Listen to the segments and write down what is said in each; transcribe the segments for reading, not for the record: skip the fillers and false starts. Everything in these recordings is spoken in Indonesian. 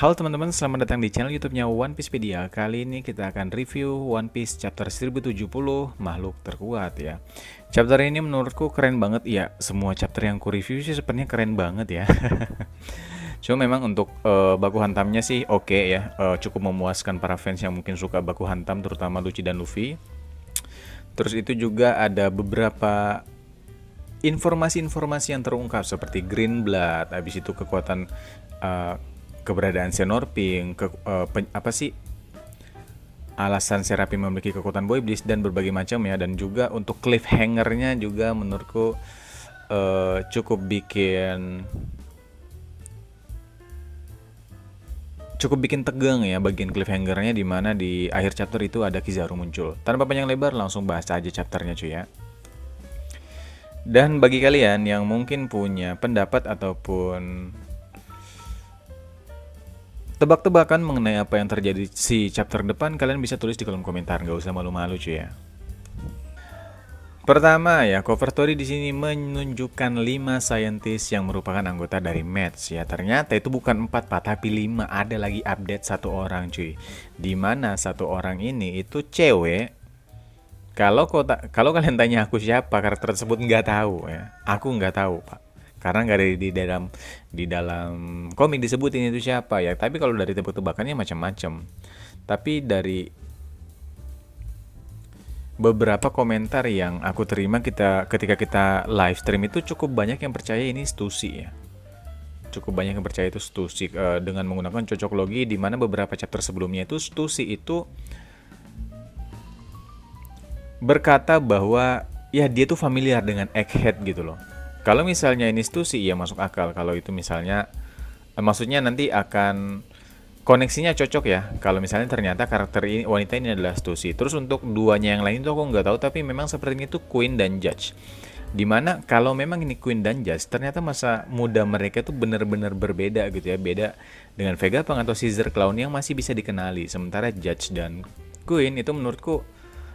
Halo teman-teman, selamat datang di channel YouTube-nya One Piecepedia. Kali ini kita akan review One Piece chapter 1070, Makhluk Terkuat ya. Chapter ini menurutku keren banget ya. Semua chapter yang ku review sih sepertinya keren banget ya. Cuma memang untuk baku hantamnya sih oke ya. Cukup memuaskan para fans yang mungkin suka baku hantam, terutama Luffy dan Luffy. Terus itu juga ada beberapa informasi-informasi yang terungkap seperti Green Blood, habis itu kekuatan keberadaan Xenorping, alasan Seraphim memiliki kekuatan Boy Bliss dan berbagai macam ya, dan juga untuk cliffhanger-nya juga menurutku cukup bikin tegang ya bagian cliffhanger-nya, di mana di akhir chapter itu ada Kizaru muncul. Tanpa panjang lebar langsung bahas aja chapternya cuy ya. Dan bagi kalian yang mungkin punya pendapat ataupun tebak-tebakan mengenai apa yang terjadi si chapter depan, kalian bisa tulis di kolom komentar, nggak usah malu-malu cuy ya. Pertama ya, cover story di sini menunjukkan 5 saintis yang merupakan anggota dari Mets ya. Ternyata itu bukan 4 Pak, tapi 5. Ada lagi update 1 orang cuy. Dimana 1 orang ini itu cewek. Kalau kalian tanya aku siapa karakter tersebut, nggak tahu ya. Aku nggak tahu Pak. Karena nggak ada di dalam komik disebutin itu siapa ya. Tapi kalau dari tebak-tebakannya macam-macam. Tapi dari beberapa komentar yang aku terima ketika kita live stream itu cukup banyak yang percaya ini Stussy ya. Cukup banyak yang percaya itu Stussy dengan menggunakan cocok logi, di mana beberapa chapter sebelumnya itu Stussy itu berkata bahwa ya dia tuh familiar dengan Egghead gitu loh. Kalau misalnya ini Stussy ya masuk akal. Kalau itu misalnya maksudnya nanti akan koneksinya cocok ya. Kalau misalnya ternyata karakter ini, wanita ini adalah Stussy. Terus untuk duanya yang lain itu aku nggak tahu, tapi memang sepertinya itu Queen dan Judge. Dimana kalau memang ini Queen dan Judge, ternyata masa muda mereka itu benar-benar berbeda gitu ya. Beda dengan Vegapunk atau Caesar Clown yang masih bisa dikenali. Sementara Judge dan Queen itu menurutku,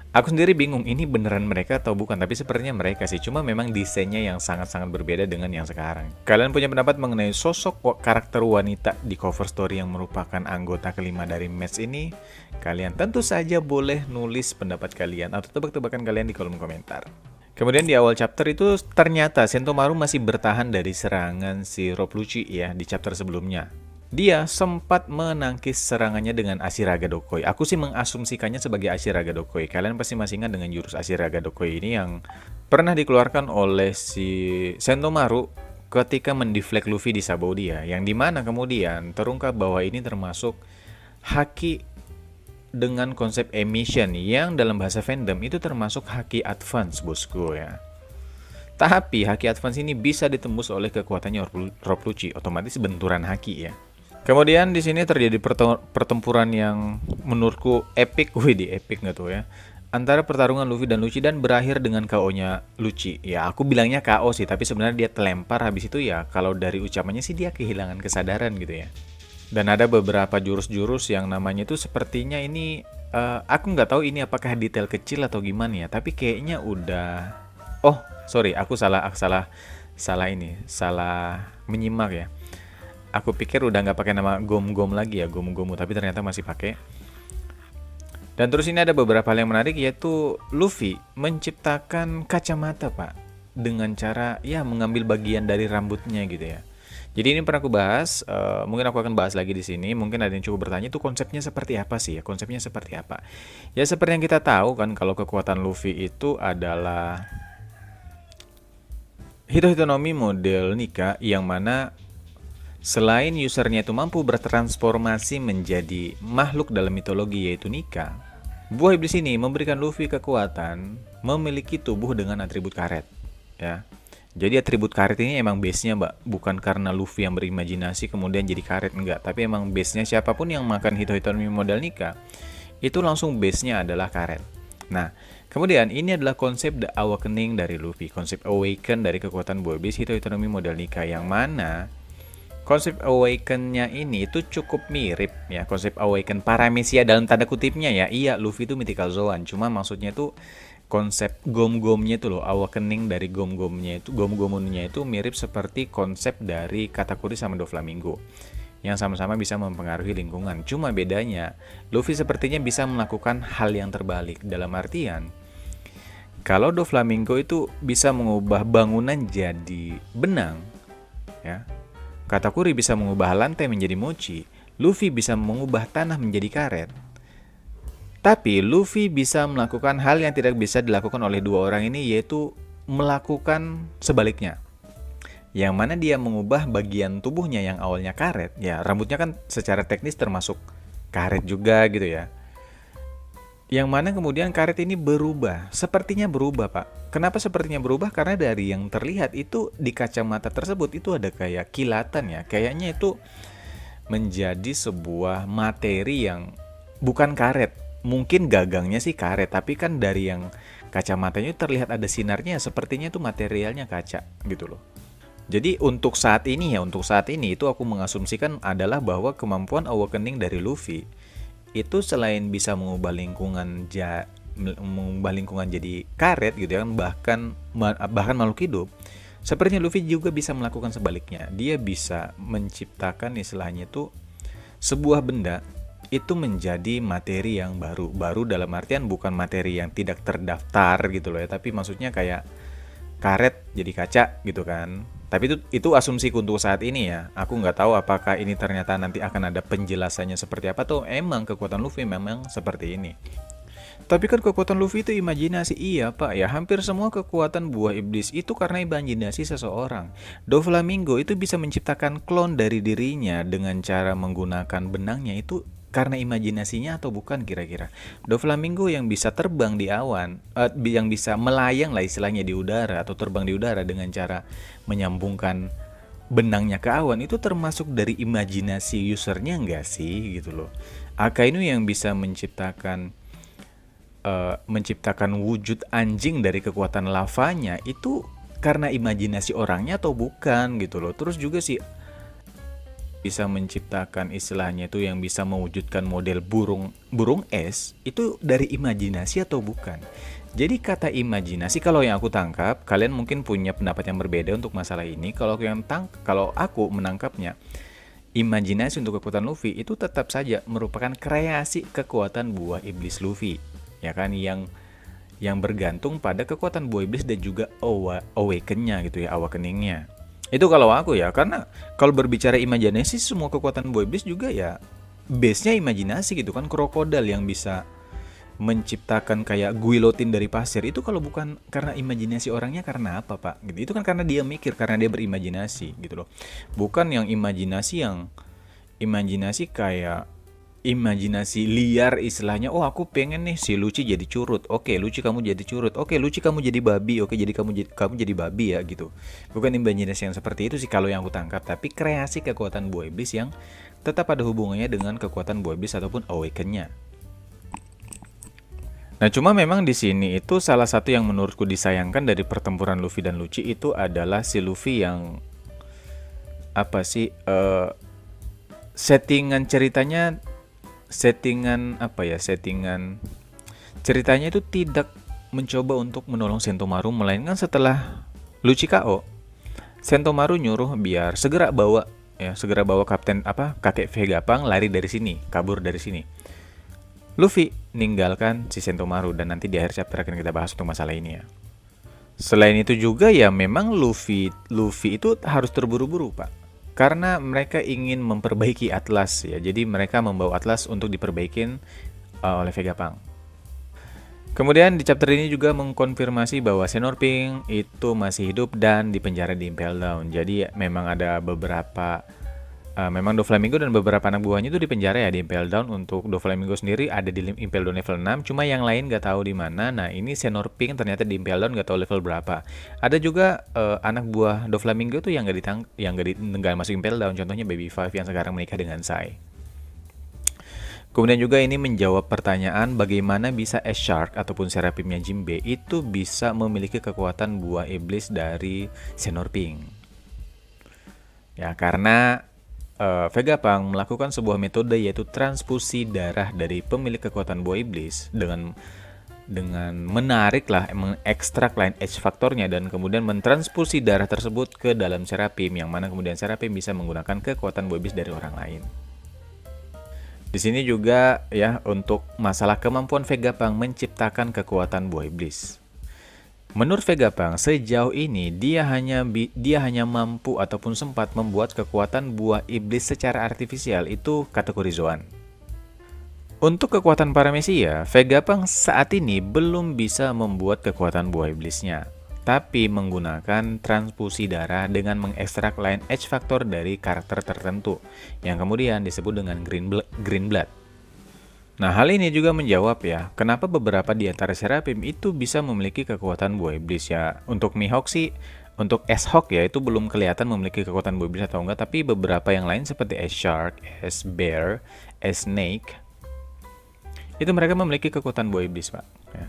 aku sendiri bingung ini beneran mereka atau bukan, tapi sepertinya mereka sih. Cuma memang desainnya yang sangat-sangat berbeda dengan yang sekarang. Kalian punya pendapat mengenai sosok karakter wanita di cover story yang merupakan anggota kelima dari Mets ini? Kalian tentu saja boleh nulis pendapat kalian atau tebak-tebakan kalian di kolom komentar. Kemudian di awal chapter itu ternyata Sentomaru masih bertahan dari serangan si Rob Lucci ya di chapter sebelumnya. Dia sempat menangkis serangannya dengan Ashiraga Dokoi. Aku sih mengasumsikannya sebagai Ashiraga Dokoi. Kalian pasti masih ingat dengan jurus Ashiraga Dokoi ini yang pernah dikeluarkan oleh si Sentomaru ketika mendeflect Luffy di Sabaody ya. Yang dimana kemudian terungkap bahwa ini termasuk haki dengan konsep emission yang dalam bahasa fandom itu termasuk haki advance bosku ya. Tapi haki advance ini bisa ditembus oleh kekuatannya Rob Lucci, otomatis benturan haki ya. Kemudian di sini terjadi pertempuran yang menurutku epic, di epic nggak tuh ya, antara pertarungan Luffy dan Lucci, dan berakhir dengan KO-nya Lucci. Ya aku bilangnya KO sih, tapi sebenarnya dia terlempar, habis itu ya kalau dari ucapannya sih dia kehilangan kesadaran gitu ya. Dan ada beberapa jurus-jurus yang namanya itu sepertinya ini, aku nggak tahu ini apakah detail kecil atau gimana ya, tapi kayaknya udah, oh sorry, aku salah menyimak ya. Aku pikir udah nggak pakai nama Gom-Gom lagi ya, Gom-Gomu, tapi ternyata masih pakai. Dan terus ini ada beberapa hal yang menarik, yaitu Luffy menciptakan kacamata Pak, dengan cara ya mengambil bagian dari rambutnya gitu ya. Jadi ini pernah aku bahas, mungkin aku akan bahas lagi di sini. Mungkin ada yang cukup bertanya itu konsepnya seperti apa sih ya? Konsepnya seperti apa? Ya seperti yang kita tahu kan, kalau kekuatan Luffy itu adalah Hito-Hitonomi model Nika, yang mana selain usernya itu mampu bertransformasi menjadi makhluk dalam mitologi yaitu Nika, buah iblis ini memberikan Luffy kekuatan memiliki tubuh dengan atribut karet ya. Jadi atribut karet ini emang base-nya Mbak, bukan karena Luffy yang berimajinasi kemudian jadi karet, enggak, tapi emang base-nya siapapun yang makan Hito-Hitonomi model Nika itu langsung base-nya adalah karet. Nah, kemudian ini adalah konsep The Awakening dari Luffy, konsep awaken dari kekuatan buah iblis Hito-Hitonomi model Nika, yang mana konsep awaken-nya ini itu cukup mirip ya, konsep awaken Paramecia dalam tanda kutipnya ya. Iya, Luffy itu mythical Zoan, cuma maksudnya itu konsep gom-gomnya itu loh, awakening dari gom-gomnya itu, gom-gomunnya itu mirip seperti konsep dari Katakuri sama Doflamingo. yang sama-sama bisa mempengaruhi lingkungan. Cuma bedanya, Luffy sepertinya bisa melakukan hal yang terbalik. Dalam artian, kalau Doflamingo itu bisa mengubah bangunan jadi benang, ya. Katakuri bisa mengubah lantai menjadi mochi, Luffy bisa mengubah tanah menjadi karet. Tapi Luffy bisa melakukan hal yang tidak bisa dilakukan oleh dua orang ini, yaitu melakukan sebaliknya. Yang mana dia mengubah bagian tubuhnya yang awalnya karet, ya rambutnya kan secara teknis termasuk karet juga gitu ya. Yang mana kemudian karet ini berubah, sepertinya berubah Pak. Kenapa sepertinya berubah? Karena dari yang terlihat itu di kacamata tersebut itu ada kayak kilatan ya. Kayaknya itu menjadi sebuah materi yang bukan karet. Mungkin gagangnya sih karet, tapi kan dari yang kacamatanya itu terlihat ada sinarnya, sepertinya itu materialnya kaca gitu loh. Jadi untuk saat ini itu aku mengasumsikan adalah bahwa kemampuan awakening dari Luffy itu selain bisa mengubah lingkungan jadi karet gitu ya, bahkan makhluk hidup, sepertinya Luffy juga bisa melakukan sebaliknya. Dia bisa menciptakan istilahnya itu sebuah benda itu menjadi materi yang baru dalam artian bukan materi yang tidak terdaftar gitu loh ya, tapi maksudnya kayak karet jadi kaca gitu kan. Tapi itu asumsiku untuk saat ini ya. Aku nggak tahu apakah ini ternyata nanti akan ada penjelasannya seperti apa, tuh emang kekuatan Luffy memang seperti ini. Tapi kan kekuatan Luffy itu imajinasi. Iya Pak ya, hampir semua kekuatan buah iblis itu karena imajinasi seseorang. Doflamingo itu bisa menciptakan klon dari dirinya dengan cara menggunakan benangnya, itu karena imajinasinya atau bukan kira-kira? Doflamingo yang bisa terbang di awan, yang bisa melayang lah istilahnya di udara atau terbang di udara dengan cara menyambungkan benangnya ke awan, itu termasuk dari imajinasi usernya nggak sih gitu loh. Akainu yang bisa menciptakan wujud anjing dari kekuatan lavanya, itu karena imajinasi orangnya atau bukan gitu loh. Terus juga sih bisa menciptakan istilahnya itu yang bisa mewujudkan model burung es, itu dari imajinasi atau bukan. Jadi kata imajinasi, kalau yang aku tangkap, kalian mungkin punya pendapat yang berbeda untuk masalah ini. Kalau aku menangkapnya, imajinasi untuk kekuatan Luffy itu tetap saja merupakan kreasi kekuatan buah iblis Luffy, ya kan, yang bergantung pada kekuatan buah iblis dan juga awaken-nya gitu ya, awakening-nya. Itu kalau aku ya, karena kalau berbicara imajinasi, semua kekuatan buah iblis juga ya base-nya imajinasi gitu kan. Krokodil yang bisa menciptakan kayak guillotine dari pasir, itu kalau bukan karena imajinasi orangnya karena apa Pak? Gitu. Itu kan karena dia mikir, karena dia berimajinasi gitu loh. Bukan yang imajinasi kayak imajinasi liar istilahnya. Oh aku pengen nih si Lucci jadi curut, oke Lucci kamu jadi curut, oke Lucci kamu jadi babi, oke jadi kamu jadi babi ya gitu. Bukan imajinasi yang seperti itu sih kalau yang aku tangkap, tapi kreasi kekuatan buah iblis yang tetap ada hubungannya dengan kekuatan buah iblis ataupun awaken-nya. Nah cuma memang di sini itu salah satu yang menurutku disayangkan dari pertempuran Luffy dan Lucci itu adalah si Luffy yang settingan ceritanya itu tidak mencoba untuk menolong Sentomaru, melainkan setelah Lucci KO, Sentomaru nyuruh biar segera bawa kakek Vegapunk lari dari sini, kabur dari sini. Luffy ninggalkan si Sentomaru, dan nanti di akhir chapter akan kita bahas untuk masalah ini ya. Selain itu juga ya memang Luffy itu harus terburu-buru Pak, karena mereka ingin memperbaiki Atlas ya. Jadi mereka membawa Atlas untuk diperbaikin oleh Vegapunk. Kemudian di chapter ini juga mengkonfirmasi bahwa Snorping itu masih hidup dan dipenjara di Impel Down. Jadi memang ada memang Doflamingo dan beberapa anak buahnya itu dipenjara ya di Impel Down. Untuk Doflamingo sendiri ada di Impel Down level 6, cuma yang lain nggak tahu di mana. Nah ini Snorping ternyata di Impel Down nggak tahu level berapa. Ada juga anak buah Doflamingo tuh yang nggak masuk Impel Down, contohnya Baby Five yang sekarang menikah dengan Sai. Kemudian juga ini menjawab pertanyaan bagaimana bisa S-Shark ataupun Seraphimnya Jinbe itu bisa memiliki kekuatan buah iblis dari Snorping. Ya karena Vegapunk melakukan sebuah metode yaitu transfusi darah dari pemilik kekuatan buah iblis dengan dengan menarik lah, mengekstrak line edge faktornya dan kemudian mentransfusi darah tersebut ke dalam Seraphim, yang mana kemudian Seraphim bisa menggunakan kekuatan Boy Beast dari orang lain. Di sini juga ya untuk masalah kemampuan Vegapunk menciptakan kekuatan buah iblis. Menurut Vegapunk, sejauh ini dia hanya mampu ataupun sempat membuat kekuatan buah iblis secara artifisial, itu kategori Zoan. Untuk kekuatan Paramecia, Vegapunk saat ini belum bisa membuat kekuatan buah iblisnya, tapi menggunakan transfusi darah dengan mengekstrak line edge factor dari karakter tertentu, yang kemudian disebut dengan Green Blood. Nah, hal ini juga menjawab ya, kenapa beberapa di antara Seraphim itu bisa memiliki kekuatan buah iblis ya. Untuk Mihawk sih, untuk S-Hawk ya, itu belum kelihatan memiliki kekuatan buah iblis atau enggak, tapi beberapa yang lain seperti S-Shark, S-Bear, S-Snake, itu mereka memiliki kekuatan buah iblis, Pak. Ya.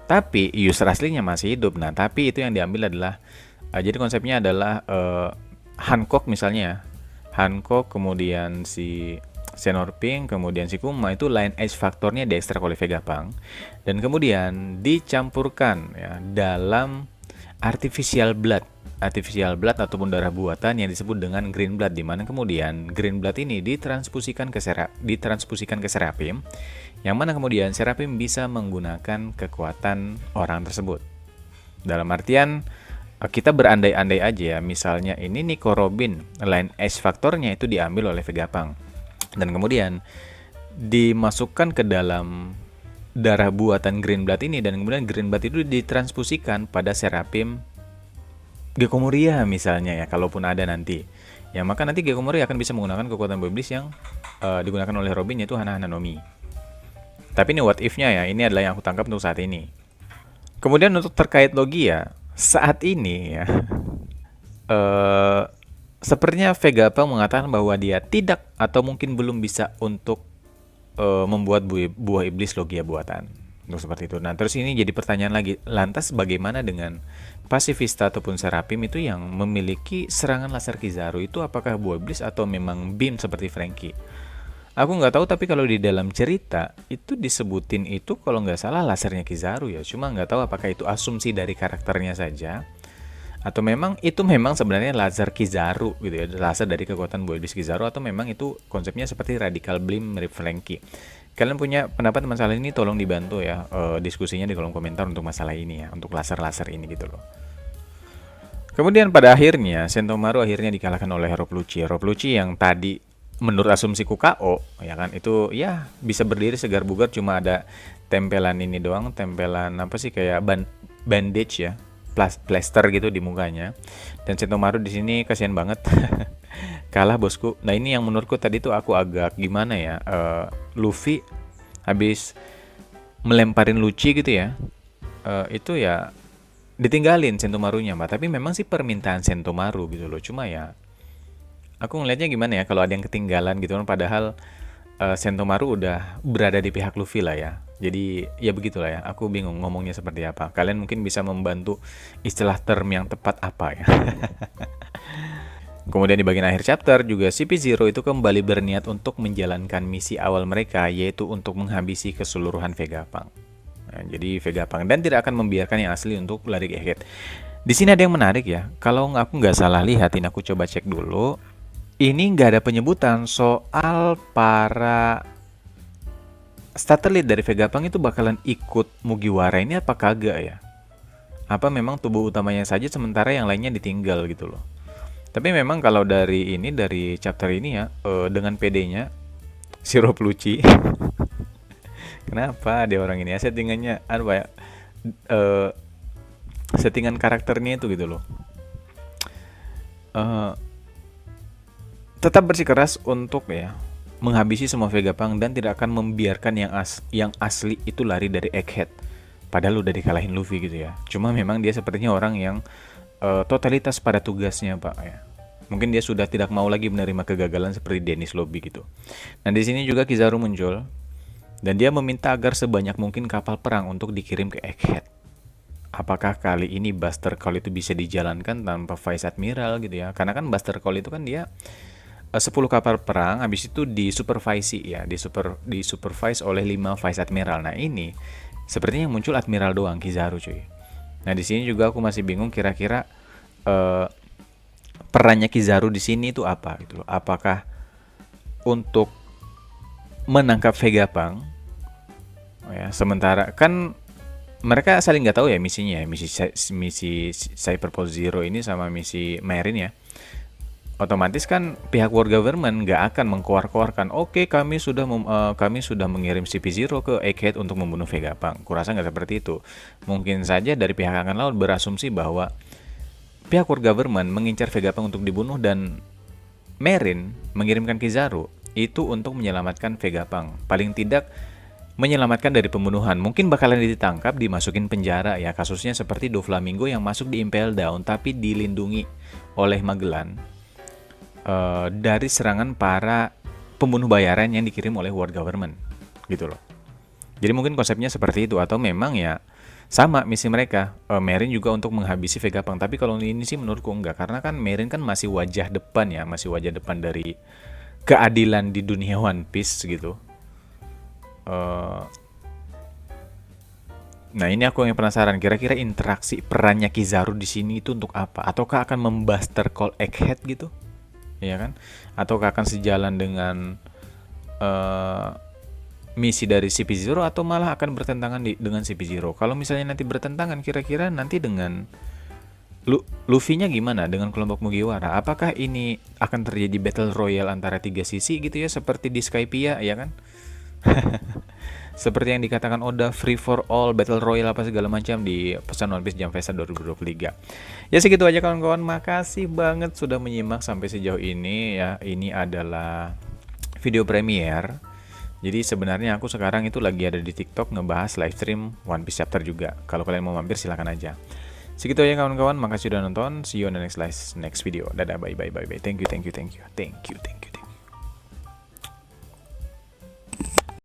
Tapi user aslinya masih hidup. Nah, tapi itu yang diambil adalah, jadi konsepnya adalah Hancock misalnya ya. Hancock, kemudian si Xenorping, kemudian si Kuma, itu line edge faktornya diekstrak oleh Vegapunk dan kemudian dicampurkan ya dalam artificial blood ataupun darah buatan yang disebut dengan Green Blood, di mana kemudian Green Blood ini ditransfusikan ke Seraphim, yang mana kemudian Seraphim bisa menggunakan kekuatan orang tersebut. Dalam artian kita berandai-andai aja ya, misalnya ini Nico Robin, line edge faktornya itu diambil oleh Vegapunk dan kemudian dimasukkan ke dalam darah buatan Green Blood ini, dan kemudian Green Blood itu ditransfusikan pada Seraphim Gecko Moria misalnya ya, kalaupun ada nanti ya, maka nanti Gecko Moria akan bisa menggunakan kekuatan buah iblis yang digunakan oleh Robin, yaitu Hana Hana no Mi. Tapi ini what if-nya ya, ini adalah yang aku tangkap untuk saat ini. Kemudian untuk terkait Logia, saat ini ya sepertinya Vegapunk mengatakan bahwa dia tidak atau mungkin belum bisa untuk membuat buah iblis Logia buatan. Untuk seperti itu. Nah, terus ini jadi pertanyaan lagi, lantas bagaimana dengan Pacifista ataupun Seraphim itu yang memiliki serangan laser Kizaru, itu apakah buah iblis atau memang beam seperti Franky? Aku nggak tahu, tapi kalau di dalam cerita itu disebutin itu kalau nggak salah lasernya Kizaru ya. Cuma nggak tahu apakah itu asumsi dari karakternya saja atau memang itu memang sebenarnya laser Kizaru gitu ya, laser dari kekuatan buah iblis Kizaru, atau memang itu konsepnya seperti radical beam mirip Franky. Kalian punya pendapat masalah ini, tolong dibantu ya diskusinya di kolom komentar untuk masalah ini ya, untuk laser-laser ini gitu loh. Kemudian pada akhirnya Sentomaru akhirnya dikalahkan oleh Rob Lucci yang tadi menurut asumsiku KO ya kan, itu ya bisa berdiri segar bugar, cuma ada tempelan ini doang, tempelan apa sih, kayak bandage ya, plaster gitu di mukanya. Dan Sentomaru di sini kasihan banget. Kalah bosku. Nah, ini yang menurutku tadi tuh aku agak gimana ya, Luffy habis melemparin Lucci gitu ya, itu ya ditinggalin Sentomarunya Mbak. Tapi memang sih permintaan Sentomaru gitu loh. Cuma ya aku ngelihatnya gimana ya, kalau ada yang ketinggalan gitu kan, padahal Sentomaru udah berada di pihak Luffy lah ya. Jadi ya begitulah ya, aku bingung ngomongnya seperti apa. Kalian mungkin bisa membantu istilah term yang tepat apa ya. Kemudian di bagian akhir chapter juga CP0 itu kembali berniat untuk menjalankan misi awal mereka, yaitu untuk menghabisi keseluruhan Vegapunk. Nah, jadi Vegapunk, dan tidak akan membiarkan yang asli untuk lari ke Egghead. Di sini ada yang menarik ya, kalau aku nggak salah lihat, ini aku coba cek dulu. Ini nggak ada penyebutan soal para starter lead dari Vegapunk itu bakalan ikut Mugiwara ini apa kagak ya? Apa memang tubuh utamanya saja sementara yang lainnya ditinggal gitu loh. Tapi memang kalau dari chapter ini ya, dengan PD-nya si Rob Lucci. Kenapa dia orang ini ya, settingannya apa ya, settingan karakternya itu gitu loh. Tetap bersikeras untuk ya menghabisi semua Vegapunk dan tidak akan membiarkan yang asli itu lari dari Egghead. Padahal udah dikalahin Luffy gitu ya. Cuma memang dia sepertinya orang yang totalitas pada tugasnya Pak ya. Mungkin dia sudah tidak mau lagi menerima kegagalan seperti Dennis Lobby gitu. Nah, di sini juga Kizaru muncul dan dia meminta agar sebanyak mungkin kapal perang untuk dikirim ke Egghead. Apakah kali ini Buster Call itu bisa dijalankan tanpa Vice Admiral gitu ya? Karena kan Buster Call itu kan dia 10 kapal perang, habis itu disupervise ya, disupervise oleh 5 Vice Admiral. Nah, ini Sepertinya yang muncul Admiral doang, Kizaru cuy. Nah, di sini juga aku masih bingung kira-kira eh, perannya Kizaru di sini itu apa gitu loh. Apakah untuk menangkap Vegapunk? Oh ya, sementara kan mereka saling nggak tahu ya misinya ya, misi Cyberport Zero ini sama misi Marine ya. Otomatis kan pihak World Government nggak akan mengkoar-koarkan, oke kami sudah mengirim CP0 ke Egghead untuk membunuh Vegapunk. Kurasa nggak seperti itu. Mungkin saja dari pihak Angkatan Laut berasumsi bahwa pihak World Government mengincar Vegapunk untuk dibunuh dan Marine mengirimkan Kizaru itu untuk menyelamatkan Vegapunk. Paling tidak menyelamatkan dari pembunuhan. Mungkin bakalan ditangkap, dimasukin penjara ya. Kasusnya seperti Doflamingo yang masuk di Impel Down tapi dilindungi oleh Magellan dari serangan para pembunuh bayaran yang dikirim oleh World Government gitu loh. Jadi mungkin konsepnya seperti itu, atau memang ya sama misi mereka, Marine juga untuk menghabisi Vegapunk. Tapi kalau ini sih menurutku enggak, karena kan Marine kan masih wajah depan ya, masih wajah depan dari keadilan di dunia One Piece gitu. Nah, ini aku yang penasaran, kira-kira interaksi perannya Kizaru di sini itu untuk apa? Ataukah akan membuster Call Egghead gitu? Ya kan? Ataukah akan sejalan dengan misi dari CP0, atau malah akan bertentangan dengan CP0? Kalau misalnya nanti bertentangan, kira-kira nanti dengan Luffy-nya gimana dengan kelompok Mugiwara? Apakah ini akan terjadi battle royale antara 3 sisi gitu ya, seperti di Skypiea ya kan? Seperti yang dikatakan Oda, free for all, battle royale apa segala macam di pesan One Piece Jump Festa 2023. Ya segitu aja kawan-kawan, makasih banget sudah menyimak sampai sejauh ini ya. Ini adalah video premiere. Jadi sebenarnya aku sekarang itu lagi ada di TikTok ngebahas live stream One Piece chapter juga. Kalau kalian mau mampir silakan aja. Segitu aja kawan-kawan, makasih sudah nonton. See you on the next video. Dadah, bye. Thank you.